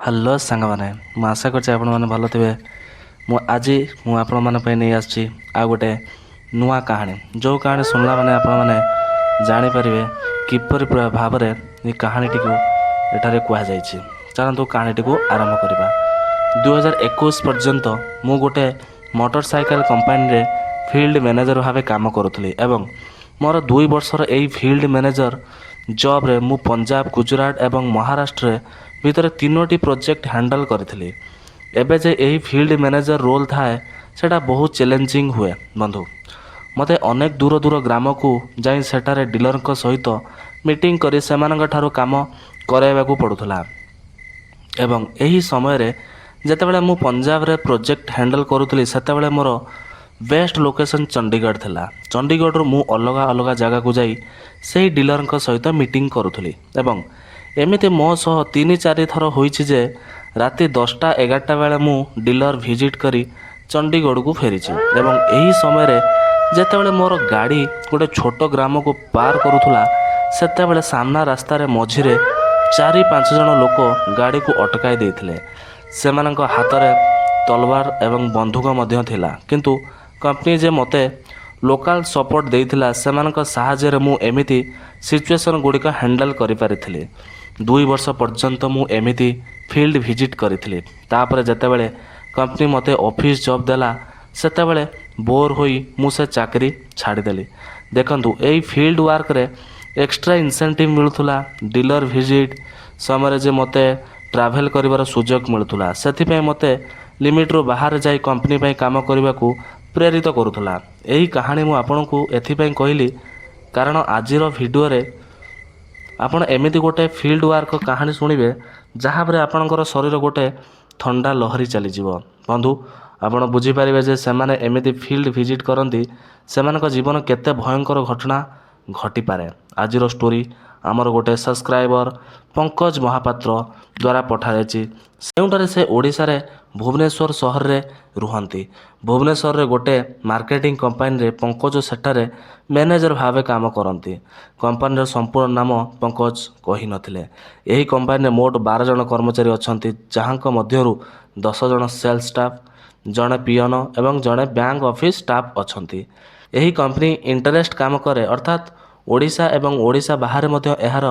Hello ସାଙ୍ଗମାନେ, ମୁଁ ଆଶା କରୁଛି ଆପଣମାନେ ଭଲ ଥିବେ। ଆଜି ମୁଁ ଆପଣମାନଙ୍କ ପାଇଁ ନେଇ ଆସିଛି ଆଉ ଗୋଟେ ନୂଆ କାହାଣୀ। ଯେଉଁ କାହାଣୀ ଶୁଣିଲା ମାନେ ଆପଣମାନେ ଜାଣିପାରିବେ କିପରି ଭାବରେ ଏ କାହାଣୀଟିକୁ ଏଠାରେ କୁହାଯାଇଛି। ଚାଲନ୍ତୁ କାହାଣୀଟିକୁ ଆରମ୍ଭ କରିବା। 2021 ପର୍ଯ୍ୟନ୍ତ ମୁଁ ଗୋଟେ ମୋଟର ସାଇକେଲ କମ୍ପାନୀରେ ଫିଲ୍ଡ ମ୍ୟାନେଜର ଭାବେ କାମ କରୁଥିଲି ଏବଂ ମୋର 2 ବର୍ଷର ଏହି ଫିଲ୍ଡ ମ୍ୟାନେଜର ଜବ୍ରେ ମୁଁ ପଞ୍ଜାବ, ଗୁଜୁରାଟ ଏବଂ ମହାରାଷ୍ଟ୍ରରେ ଭିତରେ 3ଟି ପ୍ରୋଜେକ୍ଟ ହ୍ୟାଣ୍ଡଲ କରିଥିଲି। ଏବେ ଯେ ଏହି ଫିଲ୍ଡ ମ୍ୟାନେଜର ରୋଲ୍ ଥାଏ ସେଇଟା ବହୁତ ଚ୍ୟାଲେଞ୍ଜିଂ ହୁଏ ବନ୍ଧୁ। ମୋତେ ଅନେକ ଦୂର ଦୂର ଗ୍ରାମକୁ ଯାଇ ସେଠାରେ ଡିଲରଙ୍କ ସହିତ ମିଟିଂ କରି ସେମାନଙ୍କ ଠାରୁ କାମ କରାଇବାକୁ ପଡ଼ୁଥିଲା। ଏବଂ ଏହି ସମୟରେ ଯେତେବେଳେ ମୁଁ ପଞ୍ଜାବରେ ପ୍ରୋଜେକ୍ଟ ହ୍ୟାଣ୍ଡଲ କରୁଥିଲି ସେତେବେଳେ ମୋର ବେଷ୍ଟ ଲୋକେସନ୍ ଚଣ୍ଡିଗଡ଼ ଥିଲା। ଚଣ୍ଡିଗଡ଼ରୁ ମୁଁ ଅଲଗା ଅଲଗା ଜାଗାକୁ ଯାଇ ସେହି ଡିଲରଙ୍କ ସହିତ ମିଟିଂ କରୁଥିଲି ଏବଂ ଏମିତି ମୋ ସହ 3-4 ଥର ହୋଇଛି ଯେ ରାତି 10ଟା-11ଟା ବେଳେ ମୁଁ ଡିଲର ଭିଜିଟ୍ କରି ଚଣ୍ଡିଗଡ଼କୁ ଫେରିଛି। ଏବଂ ଏହି ସମୟରେ ଯେତେବେଳେ ମୋର ଗାଡ଼ି ଗୋଟେ ଛୋଟ ଗ୍ରାମକୁ ପାର କରୁଥିଲା ସେତେବେଳେ ସାମ୍ନା ରାସ୍ତାରେ ମଝିରେ 4-5 ଜଣ ଲୋକ ଗାଡ଼ିକୁ ଅଟକାଇ ଦେଇଥିଲେ। ସେମାନଙ୍କ ହାତରେ ତଲବାର ଏବଂ ବନ୍ଧୁକ ମଧ୍ୟ ଥିଲା, କିନ୍ତୁ କମ୍ପାନୀ ଯେ ମୋତେ ଲୋକାଲ ସପୋର୍ଟ ଦେଇଥିଲା ସେମାନଙ୍କ ସାହାଯ୍ୟରେ ମୁଁ ଏମିତି ସିଚୁଏସନ୍ ଗୁଡ଼ିକ ହ୍ୟାଣ୍ଡଲ କରିପାରିଥିଲି। 2 ବର୍ଷ ପର୍ଯ୍ୟନ୍ତ ମୁଁ ଏମିତି ଫିଲ୍ଡ ଭିଜିଟ୍ କରିଥିଲି। ତାପରେ ଯେତେବେଳେ କମ୍ପାନୀ ମୋତେ ଅଫିସ୍ ଜବ୍ ଦେଲା ସେତେବେଳେ ବୋର୍ ହୋଇ ମୁଁ ସେ ଚାକିରି ଛାଡ଼ିଦେଲି। ଦେଖନ୍ତୁ, ଏଇ ଫିଲ୍ଡ ୱାର୍କରେ ଏକ୍ସଟ୍ରା ଇନସେଣ୍ଟିଭ୍ ମିଳୁଥିଲା। ଡିଲର ଭିଜିଟ୍ ସମୟରେ ଯେ ମୋତେ ଟ୍ରାଭେଲ୍ କରିବାର ସୁଯୋଗ ମିଳୁଥିଲା, ସେଥିପାଇଁ ମୋତେ ଲିମିଟ୍ରୁ ବାହାରେ ଯାଇ କମ୍ପାନୀ ପାଇଁ କାମ କରିବାକୁ ପ୍ରେରିତ କରୁଥିଲା। ଏହି କାହାଣୀ ମୁଁ ଆପଣଙ୍କୁ ଏଥିପାଇଁ କହିଲି କାରଣ ଆଜିର ଭିଡ଼ିଓରେ ଆପଣ ଏମିତି ଗୋଟେ ଫିଲ୍ଡ ୱାର୍କ କାହାଣୀ ଶୁଣିବେ ଯାହାପରେ ଆପଣଙ୍କର ଶରୀର ଗୋଟେ ଥଣ୍ଡା ଲହରୀ ଚାଲିଯିବ। ବନ୍ଧୁ, ଆପଣ ବୁଝିପାରିବେ ଯେ ସେମାନେ ଏମିତି ଫିଲ୍ଡ ଭିଜିଟ୍ କରନ୍ତି, ସେମାନଙ୍କ ଜୀବନ କେତେ ଭୟଙ୍କର ଘଟଣା ଘଟିପାରେ। ଆଜିର ଷ୍ଟୋରି ଆମର ଗୋଟେ ସବସ୍କ୍ରାଇବର ପଙ୍କଜ ମହାପାତ୍ର ଦ୍ୱାରା ପଠାଯାଇଛି। ଯେଉଁଠାରେ ସେ ଓଡ଼ିଶାରେ ଭୁବନେଶ୍ୱର ସହରରେ ରୁହନ୍ତି। ଭୁବନେଶ୍ୱରରେ ଗୋଟେ ମାର୍କେଟିଂ କମ୍ପାନୀରେ ପଙ୍କଜ ସେଠାରେ ମ୍ୟାନେଜର ଭାବେ କାମ କରନ୍ତି। କମ୍ପାନୀର ସମ୍ପୂର୍ଣ୍ଣ ନାମ ପଙ୍କଜ କହିନଥିଲେ। ଏହି କମ୍ପାନୀରେ ମୋଟ 12 ଜଣ କର୍ମଚାରୀ ଅଛନ୍ତି, ଯାହାଙ୍କ ମଧ୍ୟରୁ 10 ଜଣ ସେଲ୍ସ ଷ୍ଟାଫ୍, ଜଣେ ପିଅନ ଏବଂ ଜଣେ ବ୍ୟାଙ୍କ ଅଫିସ୍ ଷ୍ଟାଫ୍ ଅଛନ୍ତି। ଏହି କମ୍ପାନୀ ଇଣ୍ଟରେଷ୍ଟ କାମ କରେ, ଅର୍ଥାତ୍ ଓଡ଼ିଶା ଏବଂ ଓଡ଼ିଶା ବାହାରେ ମଧ୍ୟ ଏହାର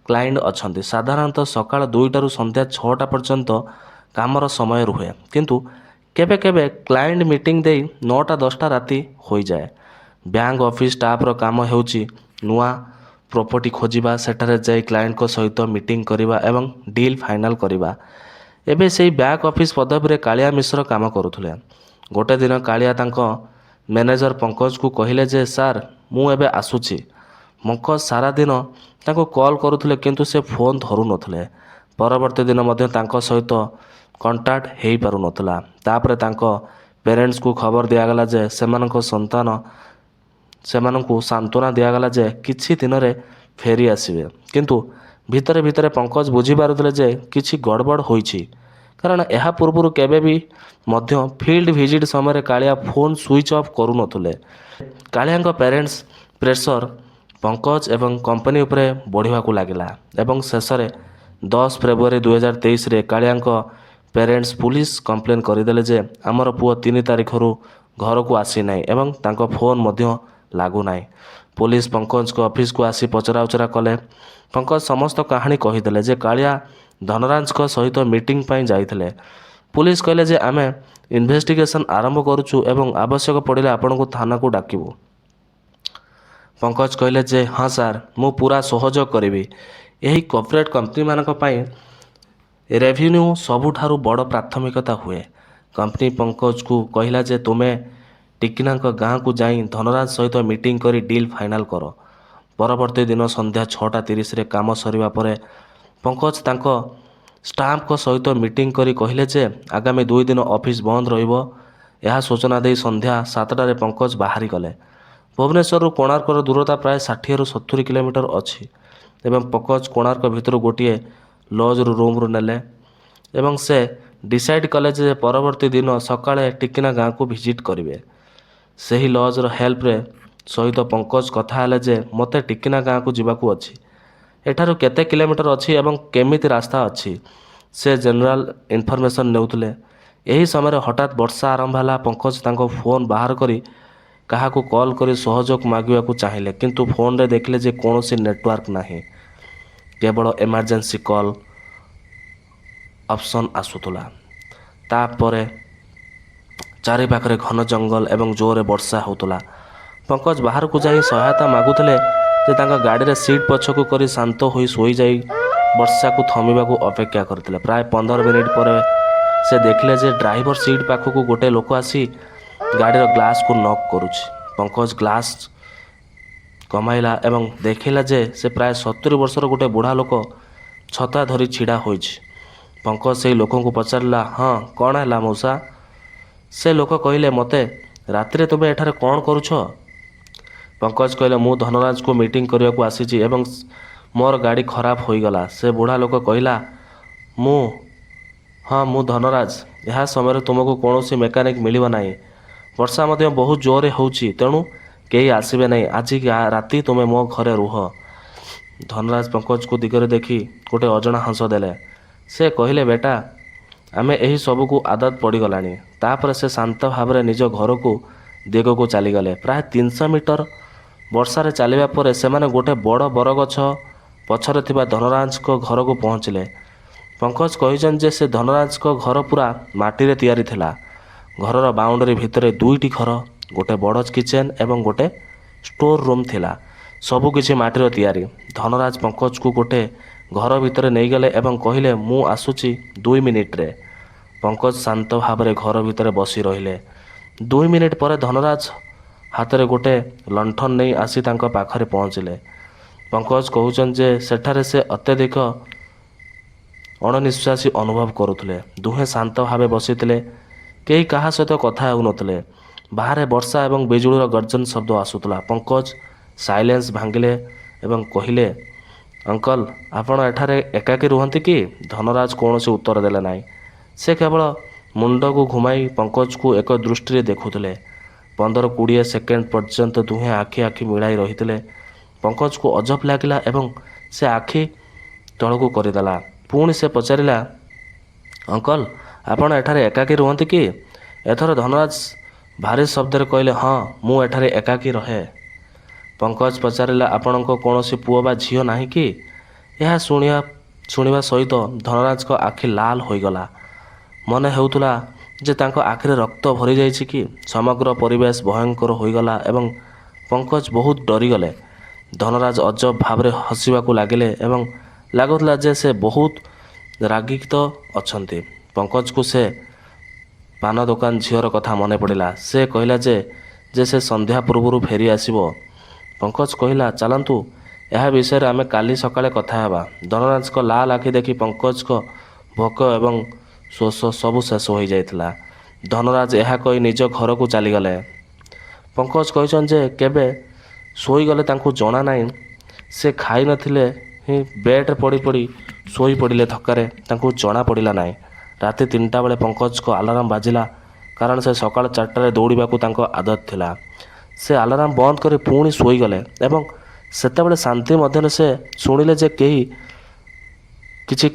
କ୍ଲାଏଣ୍ଟ ଅଛନ୍ତି। ସାଧାରଣତଃ ସକାଳ 2ଟାରୁ ସନ୍ଧ୍ୟା 6ଟା ପର୍ଯ୍ୟନ୍ତ କାମର ସମୟ ରୁହେ, କିନ୍ତୁ କେବେ କେବେ କ୍ଲାଏଣ୍ଟ ମିଟିଂ ଦେଇ 9ଟା-10ଟା ରାତି ହୋଇଯାଏ। ବ୍ୟାଙ୍କ ଅଫିସ୍ ଷ୍ଟାଫର କାମ ହେଉଛି ନୂଆ ପ୍ରପର୍ଟି ଖୋଜିବା, ସେଠାରେ ଯାଇ କ୍ଲାଏଣ୍ଟଙ୍କ ସହିତ ମିଟିଂ କରିବା ଏବଂ ଡିଲ୍ ଫାଇନାଲ କରିବା। ଏବେ ସେହି ବ୍ୟାକ୍ ଅଫିସ୍ ପଦବୀରେ କାଳିଆ ମିଶ୍ର କାମ କରୁଥିଲେ। ଗୋଟେ ଦିନ କାଳିଆ ତାଙ୍କ ମ୍ୟାନେଜର ପଙ୍କଜକୁ କହିଲେ ଯେ ସାର୍, ମୁଁ ଏବେ ଆସୁଛି। ପଙ୍କଜ ସାରା ଦିନ ତାଙ୍କୁ କଲ୍ କରୁଥିଲେ କିନ୍ତୁ ସେ ଫୋନ୍ ଧରୁନଥିଲେ। ପରବର୍ତ୍ତୀ ଦିନ ମଧ୍ୟ ତାଙ୍କ ସହିତ କଣ୍ଟାକ୍ଟ ହୋଇପାରୁନଥିଲା। ତାପରେ ତାଙ୍କ ପ୍ୟାରେଣ୍ଟସ୍କୁ ଖବର ଦିଆଗଲା ଯେ ସେମାନଙ୍କୁ ସାନ୍ତ୍ୱନା ଦିଆଗଲା ଯେ କିଛି ଦିନରେ ଫେରି ଆସିବେ। କିନ୍ତୁ ଭିତରେ ଭିତରେ ପଙ୍କଜ ବୁଝିପାରୁଥିଲେ ଯେ କିଛି ଗଡ଼ବଡ଼ ହୋଇଛି, କାରଣ ଏହା ପୂର୍ବରୁ କେବେ ବି ମଧ୍ୟ ଫିଲ୍ଡ ଭିଜିଟ୍ ସମୟରେ କାଳିଆ ଫୋନ୍ ସୁଇଚ୍ ଅଫ୍ କରୁନଥିଲେ। କାଳିଆଙ୍କ ପ୍ୟାରେଣ୍ଟସ୍ ପ୍ରେସର ପଙ୍କଜ ଏବଂ କମ୍ପାନୀ ଉପରେ ବଢ଼ିବାକୁ ଲାଗିଲା ଏବଂ ଶେଷରେ 10 ଫେବୃଆରୀ 2023ରେ କାଳିଆଙ୍କ ପ୍ୟାରେଣ୍ଟସ୍ ପୁଲିସ କମ୍ପ୍ଲେନ୍ କରିଦେଲେ ଯେ ଆମର ପୁଅ 3 ତାରିଖରୁ ଘରକୁ ଆସିନାହିଁ ଏବଂ ତାଙ୍କ ଫୋନ୍ ମଧ୍ୟ ଲାଗୁନାହିଁ। ପୁଲିସ ପଙ୍କଜଙ୍କ ଅଫିସକୁ ଆସି ପଚରାଉଚରା କଲେ। ପଙ୍କଜ ସମସ୍ତ କାହାଣୀ କହିଦେଲେ ଯେ କାଳିଆ ଧନରାଜଙ୍କ ସହିତ ମିଟିଂ ପାଇଁ ଯାଇଥିଲେ। ପୁଲିସ କହିଲେ ଯେ ଆମେ ଇନଭେଷ୍ଟିଗେସନ୍ ଆରମ୍ଭ କରୁଛୁ ଏବଂ ଆବଶ୍ୟକ ପଡ଼ିଲେ ଆପଣଙ୍କୁ ଥାନାକୁ ଡାକିବୁ। ପଙ୍କଜ କହିଲେ ଯେ ହଁ ସାର୍, ମୁଁ ପୁରା ସହଯୋଗ କରିବି। ଏହି କର୍ପୋରେଟ୍ କମ୍ପାନୀମାନଙ୍କ ପାଇଁ ରେଭିନ୍ୟୁ ସବୁଠାରୁ ବଡ଼ ପ୍ରାଥମିକତା ହୁଏ। କମ୍ପାନୀ ପଙ୍କଜକୁ କହିଲା ଯେ ତୁମେ ଟିକିନାଙ୍କ ଗାଁକୁ ଯାଇ ଧନରାଜ ସହିତ ମିଟିଂ କରି ଡିଲ୍ ଫାଇନାଲ କର। ପରବର୍ତ୍ତୀ ଦିନ ସନ୍ଧ୍ୟା 6ଟା 30ରେ କାମ ସରିବା ପରେ ପଙ୍କଜ ତାଙ୍କ ଷ୍ଟାଫଙ୍କ ସହିତ ମିଟିଂ କରି କହିଲେ ଯେ ଆଗାମୀ 2 ଦିନ ଅଫିସ୍ ବନ୍ଦ ରହିବ। ଏହା ସୂଚନା ଦେଇ ସନ୍ଧ୍ୟା 7ଟାରେ ପଙ୍କଜ ବାହାରିଗଲେ। ଭୁବନେଶ୍ୱରରୁ କୋଣାର୍କର ଦୂରତା ପ୍ରାୟ 60-70 କିଲୋମିଟର ଅଛି ଏବଂ ପଙ୍କଜ କୋଣାର୍କ ଭିତରୁ ଗୋଟିଏ ଲଜ୍ରୁ ରୁମ୍ ନେଲେ ଏବଂ ସେ ଡିସାଇଡ଼୍ କଲେ ଯେ ପରବର୍ତ୍ତୀ ଦିନ ସକାଳେ ଟିକିନା ଗାଁକୁ ଭିଜିଟ୍ କରିବେ। ସେହି ଲଜ୍ର ହେଲ୍ପର ସହିତ ପଙ୍କଜ କଥା ହେଲେ ଯେ ମୋତେ ଟିକିନା ଗାଁକୁ ଯିବାକୁ ଅଛି। ଏଠାରୁ କେତେ କିଲୋମିଟର ଅଛି ଏବଂ କେମିତି ରାସ୍ତା ଅଛି ସେ ଜେନେରାଲ ଇନଫର୍ମେସନ୍ ନେଉଥିଲେ। ଏହି ସମୟରେ ହଠାତ୍ ବର୍ଷା ଆରମ୍ଭ ହେଲା। ପଙ୍କଜ ତାଙ୍କ ଫୋନ୍ ବାହାର କରି କାହାକୁ କଲ୍ କରି ସହଯୋଗ ମାଗିବାକୁ ଚାହିଁଲେ, କିନ୍ତୁ ଫୋନ୍ରେ ଦେଖିଲେ ଯେ କୌଣସି ନେଟୱାର୍କ ନାହିଁ। କେବଳ ଏମର୍ଜେନ୍ସି କଲ୍ ଅପସନ୍ ଆସୁଥିଲା। ତାପରେ ଚାରିପାଖରେ ଘନ ଜଙ୍ଗଲ ଏବଂ ଜୋରରେ ବର୍ଷା ହେଉଥିଲା। ପଙ୍କଜ ବାହାରକୁ ଯାଇ ସହାୟତା ମାଗୁଥିଲେ ଯେ ତାଙ୍କ ଗାଡ଼ିରେ ସିଟ୍ ପଛକୁ କରି ଶାନ୍ତ ହୋଇ ଶୋଇଯାଇ ବର୍ଷାକୁ ଥମିବାକୁ ଅପେକ୍ଷା କରିଥିଲେ। ପ୍ରାୟ 15 ମିନିଟ୍ ପରେ ସେ ଦେଖିଲେ ଯେ ଡ୍ରାଇଭର ସିଟ୍ ପାଖକୁ ଗୋଟେ ଲୋକ ଆସି ଗାଡ଼ିର ଗ୍ଲାସ୍କୁ ନକ୍ କରୁଛି। ପଙ୍କଜ ଗ୍ଲାସ୍ କମାଇଲା ଏବଂ ଦେଖିଲା ଯେ ସେ ପ୍ରାୟ 70 ବର୍ଷର ଗୋଟେ ବୁଢ଼ା ଲୋକ ଛତା ଧରି ଛିଡ଼ା ହୋଇଛି। ପଙ୍କଜ ସେହି ଲୋକଙ୍କୁ ପଚାରିଲା, ହଁ କ'ଣ ହେଲା ମଉସା? ସେ ଲୋକ କହିଲେ, ମୋତେ ରାତିରେ ତୁମେ ଏଠାରେ କ'ଣ କରୁଛ? ପଙ୍କଜ କହିଲେ, ମୁଁ ଧନରାଜକୁ ମିଟିଂ କରିବାକୁ ଆସିଛି ଏବଂ ମୋର ଗାଡ଼ି ଖରାପ ହୋଇଗଲା। ସେ ବୁଢ଼ା ଲୋକ କହିଲା, ମୁଁ ଧନରାଜ। ଏହା ସମୟରେ ତୁମକୁ କୌଣସି ମେକାନିକ୍ ମିଳିବ ନାହିଁ। ବର୍ଷା ମଧ୍ୟ ବହୁତ ଜୋରରେ ହେଉଛି, ତେଣୁ କେହି ଆସିବେ ନାହିଁ। ଆଜି ରାତି ତୁମେ ମୋ ଘରେ ରୁହ। ଧନରାଜ ପଙ୍କଜକୁ ଦିଗରେ ଦେଖି ଗୋଟେ ଅଜଣା ହସ ଦେଲେ। ସେ କହିଲେ, ବେଟା, ଆମେ ଏହି ସବୁକୁ ଆଦତ ପଡ଼ିଗଲାଣି। ତାପରେ ସେ ଶାନ୍ତ ଭାବରେ ନିଜ ଘରକୁ ଦିଗକୁ ଚାଲିଗଲେ। ପ୍ରାୟ 300 ମିଟର ବର୍ଷାରେ ଚାଲିବା ପରେ ସେମାନେ ଗୋଟେ ବଡ଼ ବରଗଛ ପଛରେ ଥିବା ଧନରାଜଙ୍କ ଘରକୁ ପହଞ୍ଚିଲେ। ପଙ୍କଜ କହିଛନ୍ତି ଯେ ସେ ଧନରାଜଙ୍କ ଘର ପୁରା ମାଟିରେ ତିଆରି ଥିଲା। ଘରର ବାଉଣ୍ଡରୀ ଭିତରେ 2ଟି ଘର, ଗୋଟେ ବଡ଼ କିଚେନ୍ ଏବଂ ଗୋଟେ ଷ୍ଟୋର ରୁମ୍ ଥିଲା। ସବୁକିଛି ମାଟିର ତିଆରି। ଧନରାଜ ପଙ୍କଜକୁ ଗୋଟେ ଘର ଭିତରେ ନେଇଗଲେ ଏବଂ କହିଲେ, ମୁଁ ଆସୁଛି 2 ମିନିଟ୍ରେ। ପଙ୍କଜ ଶାନ୍ତ ଭାବରେ ଘର ଭିତରେ ବସି ରହିଲେ। 2 ମିନିଟ୍ ପରେ ଧନରାଜ ହାତରେ ଗୋଟେ ଲଣ୍ଠନ ନେଇ ଆସି ତାଙ୍କ ପାଖରେ ପହଞ୍ଚିଲେ। ପଙ୍କଜ କହୁଛନ୍ତି ଯେ ସେଠାରେ ସେ ଅତ୍ୟଧିକ ଅଣନିଶ୍ୱାସୀ ଅନୁଭବ କରୁଥିଲେ। ଦୁହେଁ ଶାନ୍ତ ଭାବେ ବସିଥିଲେ। କେହି କାହା ସହିତ କଥା ହେଉନଥିଲେ। ବାହାରେ ବର୍ଷା ଏବଂ ବିଜୁଳିର ଗର୍ଜନ ଶବ୍ଦ ଆସୁଥିଲା। ପଙ୍କଜ ସାଇଲେନ୍ସ ଭାଙ୍ଗିଲେ ଏବଂ କହିଲେ, ଅଙ୍କଲ, ଆପଣ ଏଠାରେ ଏକାକୀ ରୁହନ୍ତି କି? ଧନରାଜ କୌଣସି ଉତ୍ତର ଦେଲେ ନାହିଁ। ସେ କେବଳ ମୁଣ୍ଡକୁ ଘୁମାଇ ପଙ୍କଜକୁ ଏକ ଦୃଷ୍ଟିରେ ଦେଖୁଥିଲେ। 15-20 ସେକେଣ୍ଡ ପର୍ଯ୍ୟନ୍ତ ଦୁହେଁ ଆଖି ମିଳାଇ ରହିଥିଲେ। ପଙ୍କଜକୁ ଅଜବ ଲାଗିଲା ଏବଂ ସେ ଆଖି ତଳକୁ କରିଦେଲା। ପୁଣି ସେ ପଚାରିଲା, ଅଙ୍କଲ, ଆପଣ ଏଠାରେ ଏକାକୀ ରୁହନ୍ତି କି? ଏଥର ଧନରାଜ ଭାରି ଶବ୍ଦରେ କହିଲେ, ହଁ, ମୁଁ ଏଠାରେ ଏକାକୀ ରହେ। ପଙ୍କଜ ପଚାରିଲା, ଆପଣଙ୍କ କୌଣସି ପୁଅ ବା ଝିଅ ନାହିଁ କି? ଏହା ଶୁଣିବା ସହିତ ଧନରାଜଙ୍କ ଆଖି ଲାଲ ହୋଇଗଲା। ମନେ ହେଉଥିଲା ଯେ ତାଙ୍କ ଆଖିରେ ରକ୍ତ ଭରିଯାଇଛି କି? ସମଗ୍ର ପରିବେଶ ଭୟଙ୍କର ହୋଇଗଲା ଏବଂ ପଙ୍କଜ ବହୁତ ଡରିଗଲେ। ଧନରାଜ ଅଜବ ଭାବରେ ହସିବାକୁ ଲାଗିଲେ ଏବଂ ଲାଗୁଥିଲା ଯେ ସେ ବହୁତ ରାଗିତ ଅଛନ୍ତି। ପଙ୍କଜକୁ ସେ ପାନ ଦୋକାନ ଝିଅର କଥା ମନେ ପଡ଼ିଲା। ସେ କହିଲା ଯେ ସେ ସନ୍ଧ୍ୟା ପୂର୍ବରୁ ଫେରି ଆସିବ। ପଙ୍କଜ କହିଲା, ଚାଲନ୍ତୁ, ଏହା ବିଷୟରେ ଆମେ କାଲି ସକାଳେ କଥା ହେବା। ଧନରାଜଙ୍କ ଲାଲ ଆଖି ଦେଖି ପଙ୍କଜଙ୍କ ଭୋକ ଏବଂ ଶୋଷ ସବୁ ଶେଷ ହୋଇଯାଇଥିଲା। ଧନରାଜ ଏହା କହି ନିଜ ଘରକୁ ଚାଲିଗଲେ। ପଙ୍କଜ କହିଛନ୍ତି ଯେ କେବେ ଶୋଇଗଲେ ତାଙ୍କୁ ଜଣା ନାହିଁ। ସେ ଖାଇନଥିଲେ ହିଁ ବେଡ଼୍ରେ ପଡ଼ି ଶୋଇପଡ଼ିଲେ ଥକ୍କାରେ। ତାଙ୍କୁ ଜଣା ପଡ଼ିଲା ନାହିଁ। ରାତି 3ଟା ବେଳେ ପଙ୍କଜଙ୍କ ଆଲାର୍ମ ବାଜିଲା, କାରଣ ସେ ସକାଳ 4ଟାରେ ଦୌଡ଼ିବାକୁ ତାଙ୍କ ଆଦତ ଥିଲା। ସେ ଆଲାର୍ମ ବନ୍ଦ କରି ପୁଣି ଶୋଇଗଲେ ଏବଂ ସେତେବେଳେ ଶାନ୍ତି ମଧ୍ୟରେ ସେ ଶୁଣିଲେ ଯେ କେହି କିଛି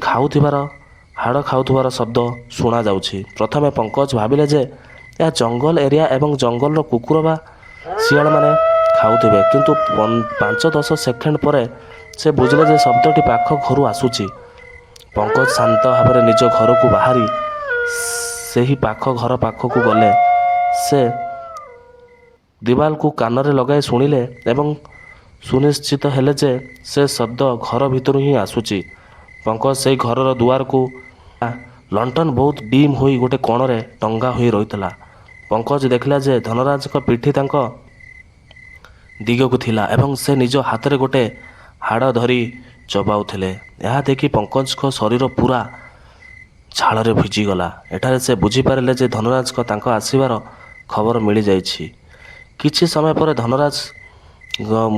ହାଡ଼ ଖାଉଥିବାର ଶବ୍ଦ ଶୁଣାଯାଉଛି। ପ୍ରଥମେ ପଙ୍କଜ ଭାବିଲେ ଯେ ଏହା ଜଙ୍ଗଲ ଏରିଆ ଏବଂ ଜଙ୍ଗଲର କୁକୁର ବା ଶିଆଳମାନେ ଖାଉଥିବେ, କିନ୍ତୁ 5-10 ସେକେଣ୍ଡ ପରେ ସେ ବୁଝିଲେ ଯେ ଶବ୍ଦଟି ପାଖ ଘରୁ ଆସୁଛି। ପଙ୍କଜ ଶାନ୍ତ ଭାବରେ ନିଜ ଘରକୁ ବାହାରି ସେହି ପାଖ ଘର ପାଖକୁ ଗଲେ। ସେ ଦିୱାଲକୁ କାନରେ ଲଗାଇ ଶୁଣିଲେ ଏବଂ ସୁନିଶ୍ଚିତ ହେଲେ ଯେ ସେ ଶବ୍ଦ ଘର ଭିତରୁ ହିଁ ଆସୁଛି। ପଙ୍କଜ ସେହି ଘରର ଦୁଆରକୁ ଲଣ୍ଠନ ବହୁତ ଡିମ୍ ହୋଇ ଗୋଟେ କୋଣରେ ଟଙ୍ଗା ହୋଇ ରହିଥିଲା। ପଙ୍କଜ ଦେଖିଲା ଯେ ଧନରାଜଙ୍କ ପିଠି ତାଙ୍କ ଦିଗକୁ ଥିଲା ଏବଂ ସେ ନିଜ ହାତରେ ଗୋଟେ ହାଡ଼ ଧରି ଚବାଉଥିଲେ। ଏହା ଦେଖି ପଙ୍କଜଙ୍କ ଶରୀର ପୁରା ଝାଳରେ ଭିଜିଗଲା। ଏଠାରେ ସେ ବୁଝିପାରିଲେ ଯେ ଧନରାଜଙ୍କ ତାଙ୍କ ଆସିବାର ଖବର ମିଳିଯାଇଛି। କିଛି ସମୟ ପରେ ଧନରାଜ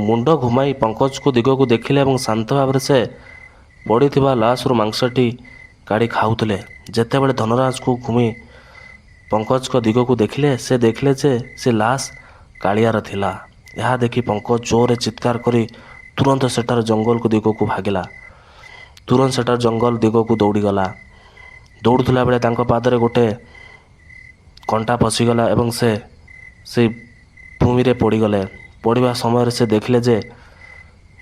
ମୁଣ୍ଡ ଘୁମାଇ ପଙ୍କଜଙ୍କ ଦିଗକୁ ଦେଖିଲେ ଏବଂ ଶାନ୍ତ ଭାବରେ ସେ ପଡ଼ିଥିବା ଲାଶରୁ ମାଂସଟି କାଢ଼ି ଖାଉଥିଲେ। ଯେତେବେଳେ ଧନରାଜଙ୍କୁ ଘୁମି ପଙ୍କଜଙ୍କ ଦିଗକୁ ଦେଖିଲେ, ସେ ଦେଖିଲେ ଯେ ସେ ଲାଶ କାଳିଆର ଥିଲା। ଏହା ଦେଖି ପଙ୍କଜ ଜୋରରେ ଚିତ୍କାର କରି ତୁରନ୍ତ ସେଠାର ଜଙ୍ଗଲ ଦିଗକୁ ଦୌଡ଼ିଗଲା। ଦୌଡ଼ୁଥିଲା ବେଳେ ତାଙ୍କ ପାଦରେ ଗୋଟେ କଣ୍ଟା ପଶିଗଲା ଏବଂ ସେ ସେଇ ଭୂମିରେ ପଡ଼ିଗଲେ। ପଡ଼ିବା ସମୟରେ ସେ ଦେଖିଲେ ଯେ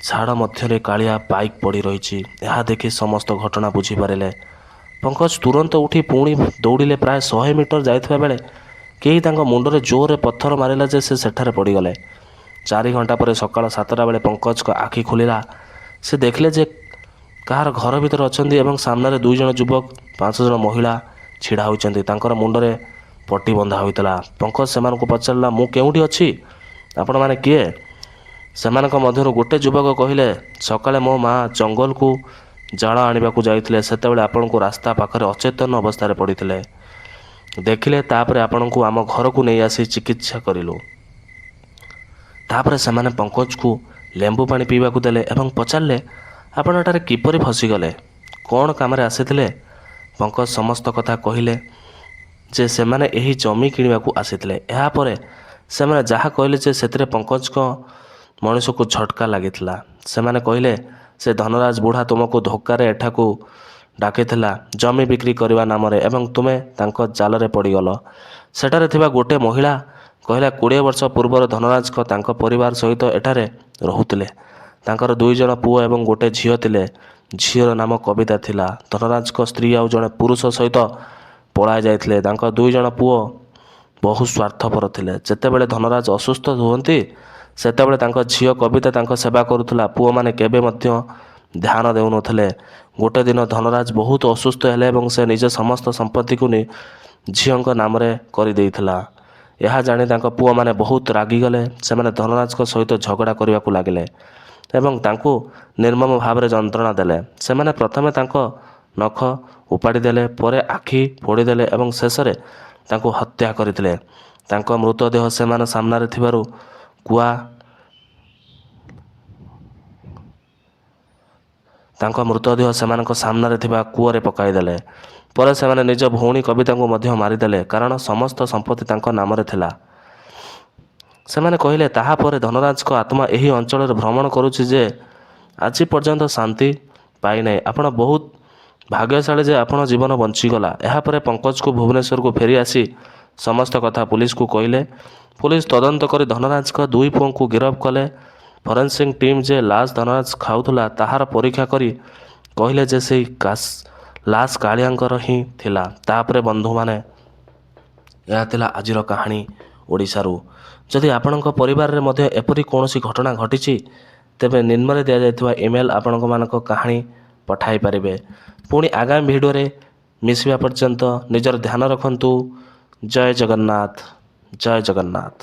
ଝାଡ଼ ମଧ୍ୟରେ କାଳିଆ ବାଇକ୍ ପଡ଼ି ରହିଛି। ଏହା ଦେଖି ସମସ୍ତ ଘଟଣା ବୁଝିପାରିଲେ। ପଙ୍କଜ ତୁରନ୍ତ ଉଠି ପୁଣି ଦୌଡ଼ିଲେ। ପ୍ରାୟ 100 ମିଟର ଯାଇଥିବା ବେଳେ କେହି ତାଙ୍କ ମୁଣ୍ଡରେ ଜୋରରେ ପଥର ମାରିଲା ଯେ ସେ ସେଠାରେ ପଡ଼ିଗଲେ। 4 ଘଣ୍ଟା ପରେ ସକାଳ 7ଟା ବେଳେ ପଙ୍କଜଙ୍କ ଆଖି ଖୋଲିଲା। ସେ ଦେଖିଲେ ଯେ କାହାର ଘର ଭିତରେ ଅଛନ୍ତି ଏବଂ ସାମ୍ନାରେ 2 ଜଣ ଯୁବକ 5 ଜଣ ମହିଳା ଛିଡ଼ା ହୋଇଛନ୍ତି। ତାଙ୍କର ମୁଣ୍ଡରେ ପଟି ବନ୍ଧା ହୋଇଥିଲା। ପଙ୍କଜ ସେମାନଙ୍କୁ ପଚାରିଲା, ମୁଁ କେଉଁଠି ଅଛି? ଆପଣମାନେ କିଏ? ସେମାନଙ୍କ ମଧ୍ୟରୁ ଗୋଟେ ଯୁବକ କହିଲେ, ସକାଳେ ମୋ ମା ଜଙ୍ଗଲକୁ ଜାଳ ଆଣିବାକୁ ଯାଇଥିଲେ। ସେତେବେଳେ ଆପଣଙ୍କୁ ରାସ୍ତା ପାଖରେ ଅଚେତନ ଅବସ୍ଥାରେ ପଡ଼ିଥିଲେ ଦେଖିଲେ। ତାପରେ ଆପଣଙ୍କୁ ଆମ ଘରକୁ ନେଇ ଆସି ଚିକିତ୍ସା କରିଲୁ। ତାପରେ ସେମାନେ ପଙ୍କଜକୁ ଲେମ୍ବୁ ପାଣି ପିଇବାକୁ ଦେଲେ ଏବଂ ପଚାରିଲେ, ଆପଣ ଏଠାରେ କିପରି ଫସିଗଲେ? କ'ଣ କାମରେ ଆସିଥିଲେ? ପଙ୍କଜ ସମସ୍ତ କଥା କହିଲେ ଯେ ସେମାନେ ଏହି ଜମି କିଣିବାକୁ ଆସିଥିଲେ। ଏହାପରେ ସେମାନେ ଯାହା କହିଲେ ଯେ ସେଥିରେ ପଙ୍କଜଙ୍କ ମଣିଷକୁ ଝଟକା ଲାଗିଥିଲା। ସେମାନେ କହିଲେ, ସେ ଧନରାଜ ବୁଢ଼ା ତୁମକୁ ଧୋକାରେ ଏଠାକୁ ଡାକିଥିଲା ଜମି ବିକ୍ରି କରିବା ନାମରେ ଏବଂ ତୁମେ ତାଙ୍କ ଜାଲରେ ପଡ଼ିଗଲ। ସେଠାରେ ଥିବା ଗୋଟେ ମହିଳା କହିଲା, 20 ବର୍ଷ ପୂର୍ବରୁ ଧନରାଜ ତାଙ୍କ ପରିବାର ସହିତ ଏଠାରେ ରହୁଥିଲେ। ତାଙ୍କର 2 ଜଣ ପୁଅ ଏବଂ ଗୋଟେ ଝିଅ ଥିଲେ। ଝିଅର ନାମ କବିତା ଥିଲା। ଧନରାଜଙ୍କ ସ୍ତ୍ରୀ ଆଉ ଜଣେ ପୁରୁଷ ସହିତ ପଳାଇ ଯାଇଥିଲେ। ତାଙ୍କ 2 ଜଣ ପୁଅ ବହୁ ସ୍ୱାର୍ଥପର ଥିଲେ। ଯେତେବେଳେ ଧନରାଜ ଅସୁସ୍ଥ ହୁଅନ୍ତି ସେତେବେଳେ ତାଙ୍କ ଝିଅ କବିତା ତାଙ୍କ ସେବା କରୁଥିଲା। ପୁଅମାନେ କେବେ ମଧ୍ୟ ଧ୍ୟାନ ଦେଉନଥିଲେ। ଗୋଟେ ଦିନ ଧନରାଜ ବହୁତ ଅସୁସ୍ଥ ହେଲେ ଏବଂ ସେ ନିଜ ସମସ୍ତ ସମ୍ପତ୍ତିକୁ ଝିଅଙ୍କ ନାମରେ କରିଦେଇଥିଲା। ଏହା ଜାଣି ତାଙ୍କ ପୁଅମାନେ ବହୁତ ରାଗିଗଲେ। ସେମାନେ ଧନରାଜଙ୍କ ସହିତ ଝଗଡ଼ା କରିବାକୁ ଲାଗିଲେ ଏବଂ ତାଙ୍କୁ ନିର୍ମମ ଭାବରେ ଯନ୍ତ୍ରଣା ଦେଲେ। ସେମାନେ ପ୍ରଥମେ ତାଙ୍କ ନଖ ଉପାଡ଼ି ଦେଲେ, ପରେ ଆଖି ପୋଡ଼ିଦେଲେ ଏବଂ ଶେଷରେ ତାଙ୍କୁ ହତ୍ୟା କରିଥିଲେ। ତାଙ୍କ ମୃତଦେହ ସେମାନେ ସାମ୍ନାରେ ଥିବାରୁ ତାଙ୍କ ମୃତଦେହ ସେମାନଙ୍କ ସାମ୍ନାରେ ଥିବା କୂଅରେ ପକାଇଦେଲେ। ପରେ ସେମାନେ ନିଜ ଭଉଣୀ କବିତାଙ୍କୁ ମଧ୍ୟ ମାରିଦେଲେ କାରଣ ସମସ୍ତ ସମ୍ପତ୍ତି ତାଙ୍କ ନାମରେ ଥିଲା। ସେମାନେ କହିଲେ, ତାହାପରେ ଧନରାଜଙ୍କ ଆତ୍ମା ଏହି ଅଞ୍ଚଳରେ ଭ୍ରମଣ କରୁଛି ଯେ ଆଜି ପର୍ଯ୍ୟନ୍ତ ଶାନ୍ତି ପାଇନାହିଁ। ଆପଣ ବହୁତ ଭାଗ୍ୟଶାଳୀ ଯେ ଆପଣ ଜୀବନ ବଞ୍ଚିଗଲା। ଏହାପରେ ପଙ୍କଜକୁ ଭୁବନେଶ୍ୱରକୁ ଫେରି ଆସି ସମସ୍ତ କଥା ପୁଲିସକୁ କହିଲେ। ପୁଲିସ ତଦନ୍ତ କରି ଧନରାଜଙ୍କ 2 ପୁଅଙ୍କୁ ଗିରଫ କଲେ। ଫରେନ୍ସିକ୍ ଟିମ୍ ଯେ ଲାଶ ଧନରାଜ ଖାଉଥିଲା ତାହାର ପରୀକ୍ଷା କରି କହିଲେ ଯେ ସେଇ ଲାଶ କାଳିଆଙ୍କର ହିଁ ଥିଲା। ତାପରେ ବନ୍ଧୁମାନେ, ଏହା ଥିଲା ଆଜିର କାହାଣୀ ଓଡ଼ିଶାରୁ। ଯଦି ଆପଣଙ୍କ ପରିବାରରେ ମଧ୍ୟ ଏପରି କୌଣସି ଘଟଣା ଘଟିଛି ତେବେ ନିମ୍ନରେ ଦିଆଯାଇଥିବା ଇମେଲ୍ ଆପଣମାନଙ୍କ କାହାଣୀ ପଠାଇ ପାରିବେ। ପୁଣି ଆଗାମୀ ଭିଡ଼ିଓରେ ମିଶିବା ପର୍ଯ୍ୟନ୍ତ ନିଜର ଧ୍ୟାନ ରଖନ୍ତୁ। ଜୟ ଜଗନ୍ନାଥ। ଜୟ ଜଗନ୍ନାଥ।